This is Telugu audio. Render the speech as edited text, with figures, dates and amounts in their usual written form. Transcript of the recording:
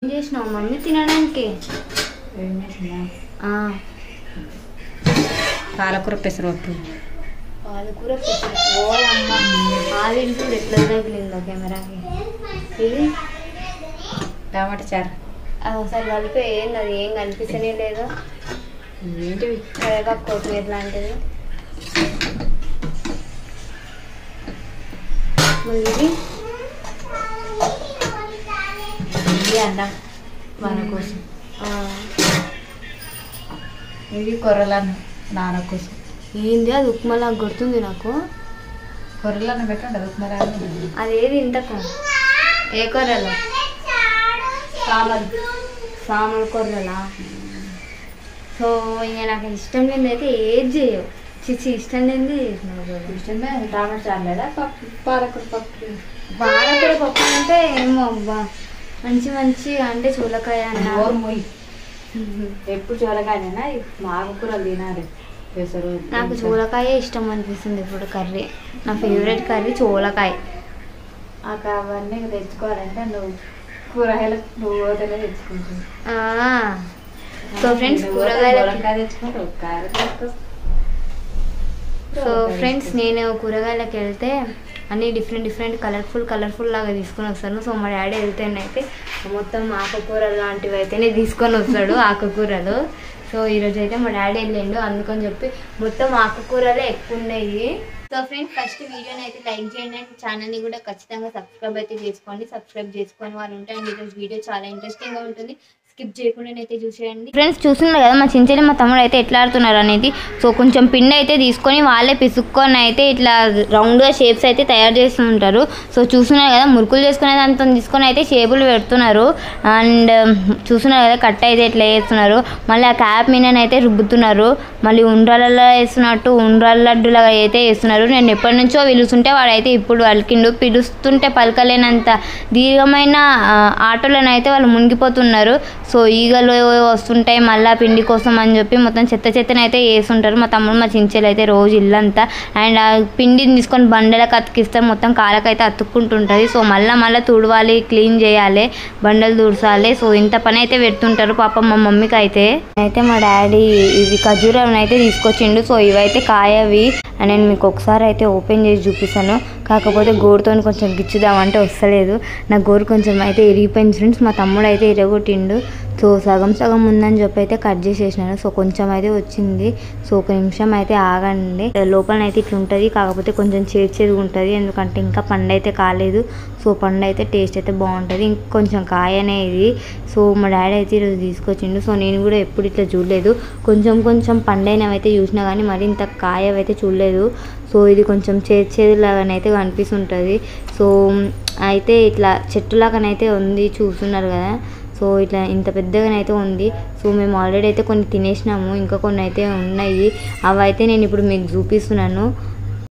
ఏం చేసినావు మమ్మీ తినడానికి? పాలకూర పెసరపప్పు. పాలకూర పెసరపప్పు. ఓ అమ్మ ఆవింటూ ఎట్లా తగిలిందో కెమెరాకి. ఇది టమాటా చారు. అది ఒకసారి కలిపి ఏంది అది ఏం కనిపిస్తనే లేదు. ఏంటివి? కరివేపాకు కొత్తిమీర లాంటిది. ఇది అన్నం మన కోసం. ఇది కొర్రలన్నం నాన్న కోసం. ఏంది అది ఉప్మాలాగా కొడుతుంది నాకు. కొర్రలన్నం పెట్టండి ఉప్మాలాగా. అదేది ఇంతకు ఏ కొర్రలు? సామలు కొర్రలా? సో ఇంకా నాకు ఇష్టం లేని అయితే ఏది చేయవు. చిచ్చి ఇష్టం లేనిది ఇష్టమే. టమాటా చారు లేదా పప్పు పాలకూర పప్పు. పాలకూర పప్పు అంటే ఏమో అబ్బా మంచి మంచి అంటే చూలకాయ అన్న ఎప్పుడు చూలకాయనా ఆకుకూరలు తినాలి. పెసరు నాకు చూలకాయ ఇష్టం అనిపిస్తుంది ఇప్పుడు కర్రీ. నా ఫేవరెట్ కర్రీ చూలకాయ. అవన్నీ తెచ్చుకోవాలంటే నువ్వు కూరగాయలు నువ్వు పోతేనే తెచ్చుకుంటావు. సో ఫ్రెండ్స్ కూరగాయలు తెచ్చుకుంటావు. సో ఫ్రెండ్స్ నేను కూరగాయలకు వెళ్తే అన్నీ డిఫరెంట్ కలర్ఫుల్ లాగా తీసుకొని వస్తాను. సో మా డాడీ వెళ్తేనైతే మొత్తం ఆకుకూరలు లాంటివి అయితేనే తీసుకొని వస్తాడు ఆకుకూరలు. సో ఈరోజు అయితే మా డాడీ వెళ్ళిండు అందుకని చెప్పి మొత్తం ఆకుకూరలే ఎక్కువ ఉన్నాయి. సో ఫ్రెండ్స్ ఫస్ట్ వీడియోని అయితే లైక్ చేయండి అండ్ ఛానల్ని కూడా ఖచ్చితంగా సబ్స్క్రైబ్ అయితే చేసుకోండి. సబ్స్క్రైబ్ చేసుకొని వాళ్ళు ఉంటాయి అండ్ ఈరోజు వీడియో చాలా ఇంట్రెస్టింగ్గా ఉంటుంది. స్కిప్ చేయకుండా అయితే చూసేయండి. ఫ్రెండ్స్ చూస్తున్నారు కదా మా చించెల్లి మా తమ్ముడు అయితే ఎట్లా ఆడుతున్నారు అనేది. సో కొంచెం పిండి అయితే తీసుకొని వాళ్ళే పిసుక్కొని అయితే ఇట్లా రౌండ్గా షేప్స్ అయితే తయారు చేస్తుంటారు. సో చూస్తున్నారు కదా మురుకులు చేసుకునే దాంతో తీసుకొని అయితే షేపులు పెడుతున్నారు. అండ్ చూస్తున్నారు కదా కట్ట అయితే ఇట్లా వేస్తున్నారు. మళ్ళీ ఆ క్యాప్ మీనైతే రుబ్బుతున్నారు. మళ్ళీ ఉండ్రాలలో వేస్తున్నట్టు ఉండ్రాల లడ్డులాగా అయితే వేస్తున్నారు. నేను ఎప్పటి నుంచో పిలుస్తుంటే వాడైతే ఇప్పుడు పలికిండు. పిలుస్తుంటే పలకలేనంత దీర్ఘమైన ఆటోలను అయితే వాళ్ళు మునిగిపోతున్నారు. సో ఈగలు వస్తుంటాయి మళ్ళీ పిండి కోసం అని చెప్పి మొత్తం చెత్తని అయితే వేస్తుంటారు. మా తమ్ముడు మా చించెలు అయితే రోజు ఇల్లంతా అండ్ ఆ పిండిని తీసుకొని బండలకు అతికిస్తారు. మొత్తం కాలకైతే అతుక్కుంటుంటుంది. సో మళ్ళీ తుడవాలి, క్లీన్ చేయాలి, బండలు తుడసాలి. సో ఇంత పని అయితే పెడుతుంటారు పాపం మా మమ్మీకి అయితే. మా డాడీ ఇవి ఖజూరం అయితే తీసుకొచ్చిండు. సో ఇవైతే కాయవి అండ్ నేను మీకు ఒకసారి అయితే ఓపెన్ చేసి చూపిస్తాను. కాకపోతే గోరుతో కొంచెం గిచ్చుదామంటే వస్తలేదు. నా గోరు కొంచెం అయితే ఇరిగిపోయింది ఫ్రెండ్స్. మా తమ్ముడు అయితే ఇరగొట్టిండు. సో సగం ఉందని చెప్పి అయితే కట్ చేసేసినాను. సో కొంచెం అయితే వచ్చింది. సో ఒక నిమిషం అయితే ఆగండి. లోపలనైతే ఇట్లా ఉంటుంది, కాకపోతే కొంచెం చేదుగా ఉంటుంది ఎందుకంటే ఇంకా పండు అయితే కాలేదు. సో పండు అయితే టేస్ట్ అయితే బాగుంటుంది. ఇంకొంచెం కాయనే ఇది. సో మా డాడీ అయితే ఈరోజు తీసుకొచ్చిండు. సో నేను కూడా ఎప్పుడు ఇట్లా చూడలేదు. కొంచెం పండైనవి అయితే చూసినా కానీ మరి ఇంత కాయవైతే చూడలేదు. సో ఇది కొంచెం చేదులాగానైతే కనిపిస్తుంటుంది. సో అయితే ఇట్లా చెట్టులాగానైతే ఉంది చూస్తున్నారు కదా. సో ఇట్లా ఇంత పెద్దగానైతే ఉంది. సో మేము ఆల్రెడీ అయితే కొన్ని తినేసినాము, ఇంకా కొన్ని అయితే ఉన్నాయి. అవి అయితే నేను ఇప్పుడు మీకు చూపిస్తున్నాను.